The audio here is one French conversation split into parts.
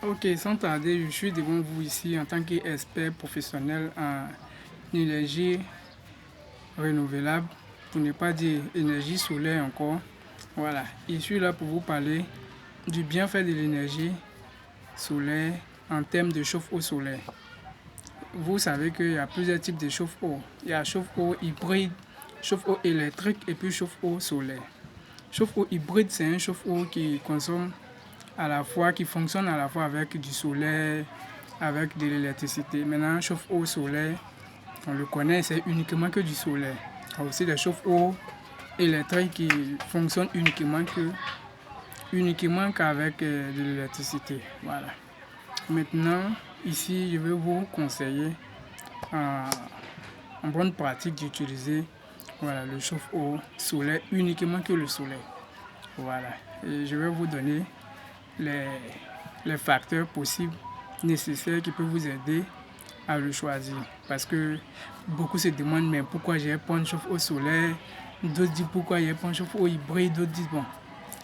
Ok, sans tarder, je suis devant vous ici en tant qu'expert professionnel en énergie renouvelable, pour ne pas dire énergie solaire encore. Voilà, je suis là pour vous parler du bienfait de l'énergie solaire en termes de chauffe-eau solaire. Vous savez qu'il y a plusieurs types de chauffe-eau. Il y a chauffe-eau hybride, chauffe-eau électrique et puis chauffe-eau solaire. Chauffe-eau hybride, c'est un chauffe-eau qui consomme à la fois, qui fonctionne à la fois avec du solaire, avec de l'électricité. Maintenant, chauffe-eau solaire, on le connaît, c'est uniquement que du solaire. Il y a aussi des chauffe-eau électriques qui fonctionnent uniquement qu'avec de l'électricité. Voilà. Maintenant, ici, je vais vous conseiller en bonne pratique d'utiliser le chauffe-eau solaire uniquement que le soleil. Voilà. Et je vais vous donner les facteurs possibles, nécessaires qui peuvent vous aider à le choisir. Parce que beaucoup se demandent, mais pourquoi j'ai pas un chauffe-eau solaire? D'autres disent pourquoi j'ai pas un chauffe-eau hybride? D'autres disent, bon,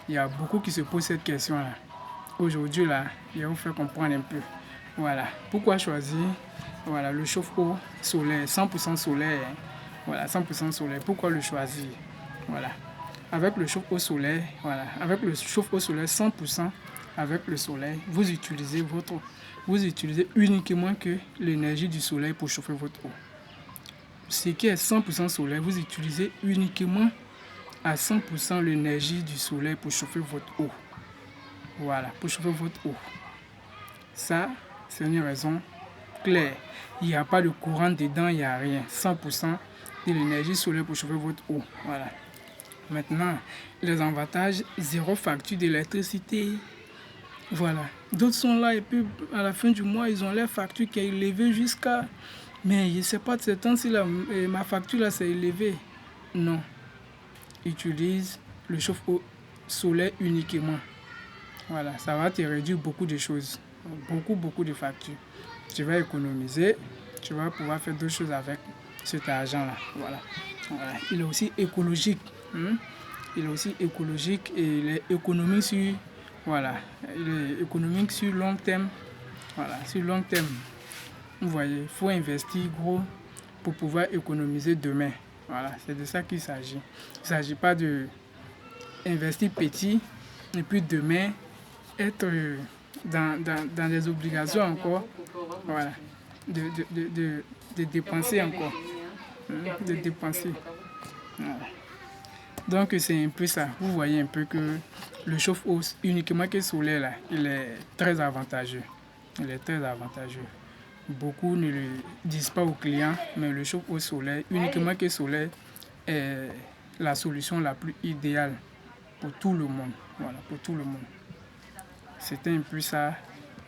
il y a beaucoup qui se posent cette question-là. Aujourd'hui, là, je vais vous faire comprendre un peu. Voilà. Pourquoi choisir le chauffe-eau solaire, 100% solaire? Voilà, 100% solaire. Pourquoi le choisir? Voilà. Avec le chauffe-eau solaire, avec le chauffe-eau solaire 100% avec le soleil, vous utilisez uniquement que l'énergie du soleil pour chauffer votre eau. Ce qui est 100% solaire, vous utilisez uniquement à 100% l'énergie du soleil pour chauffer votre eau. Voilà, pour chauffer votre eau. Ça, c'est une raison claire. Il n'y a pas de courant dedans, il n'y a rien. 100% de l'énergie solaire pour chauffer votre eau. Voilà. Maintenant, les avantages, zéro facture d'électricité. Voilà. D'autres sont là et puis à la fin du mois, ils ont leur facture qui est élevée jusqu'à... Mais je ne sais pas de ce temps si ma facture là c'est élevé. Non. Utilise le chauffe-eau solaire uniquement. Voilà. Ça va te réduire beaucoup de choses. Beaucoup de factures. Tu vas économiser. Tu vas pouvoir faire d'autres choses avec cet argent là. Voilà. Il est aussi écologique. Il est aussi écologique et il est économique sur, il est économique sur long terme. Voilà, sur long terme. Vous voyez, il faut investir gros pour pouvoir économiser demain. Voilà, c'est de ça qu'il s'agit. Il ne s'agit pas de investir petit et puis demain être dans des obligations encore. Voilà, de dépenser encore. De dépenser. Voilà. Donc c'est un peu ça. Vous voyez un peu que le chauffe-eau uniquement que solaire là, il est très avantageux. Il est très avantageux. Beaucoup ne le disent pas aux clients, mais le chauffe-eau solaire uniquement que solaire est la solution la plus idéale pour tout le monde. Voilà, pour tout le monde. C'était un peu ça.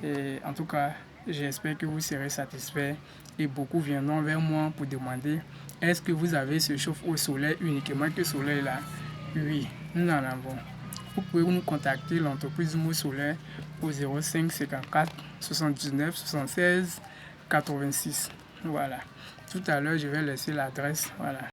Et en tout cas, j'espère que vous serez satisfaits et beaucoup viendront vers moi pour demander est-ce que vous avez ce chauffe-eau solaire uniquement que solaire là? Oui, nous en avons. Vous pouvez nous contacter l'entreprise Mot Solaire au 05 54 79 76 86. Voilà. Tout à l'heure, je vais laisser l'adresse. Voilà.